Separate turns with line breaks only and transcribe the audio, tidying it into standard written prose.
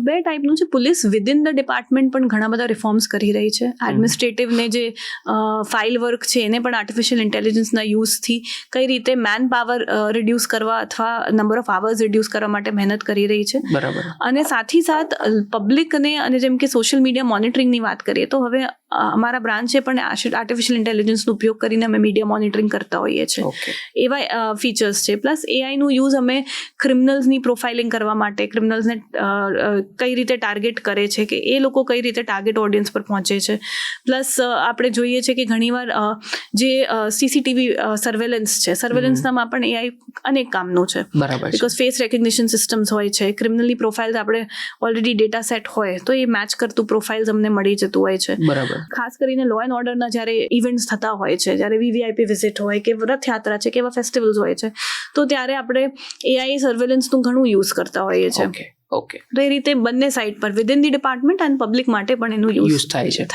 બે ટાઈપનું છે. પોલીસ વિધિન ધ ડિપાર્ટમેન્ટ પણ ઘણા બધા રિફોર્મ્સ કરી રહી છે. એડમિનિસ્ટ્રેટિવને જે ફાઇલ વર્ક છે એને પણ આર્ટિફિશિયલ ઇન્ટેલિજન્સના યુઝથી કઈ રીતે મેન પાવર રિડ્યુસ કરવા અથવા નંબર ઓફ આવર્સ રિડ્યુસ કરવા માટે મહેનત કરી રહી છે.
બરાબર.
અને સાથે સાથ પબ્લિકને અને જેમ કે સોશિયલ મીડિયા મોનિટરિંગની વાત કરીએ તો હવે અમારા બ્રાન્ચે પણ આર્ટિફિશિયલ ઇન્ટેલિજન્સનો ઉપયોગ કરીને અમે મીડિયા મોનિટરિંગ કરતા હોઈએ છીએ. એવા ફીચર્સ છે. પ્લસ એઆઈનું યુઝ અમે ક્રિમિનલ્સની પ્રોફાઇલિંગ કરવા માટે, ક્રિમિનલ્સને કઈ રીતે ટાર્ગેટ કરે છે કે એ લોકો કઈ રીતે ટાર્ગેટ ઓડિયન્સ પર પહોંચે છે. પ્લસ આપણે જોઈએ છે કે ઘણીવાર જે સીસીટીવી સર્વેલન્સ છે, સર્વેલન્સનામાં પણ એઆઈ અનેક કામનું છે.
બરાબર.
બિકોઝ ફેસ રેકગ્નિશન સિસ્ટમ્સ હોય છે, ક્રિમિનલની પ્રોફાઇલ્સ આપણે ઓલરેડી ડેટા સેટ હોય તો એ મેચ કરતું પ્રોફાઇલ્સ અમને મળી જતું હોય છે.
બરાબર.
ખાસ કરીને લો એન્ડ ઓર્ડરના જ્યારે ઇવેન્ટ્સ થતા હોય છે, જ્યારે વીવીઆઈપી વિઝિટ હોય કે રથયાત્રા છે કે એવા ફેસ્ટિવલ્સ હોય છે, તો ત્યારે આપણે એઆઈ સર્વેલન્સનું ઘણું યુઝ કરતા હોઈએ છીએ.
ઓકે.
તો એ રીતે બંને સાઇડ પર within the department and public માટે પણ એનું યુઝ થાય છે.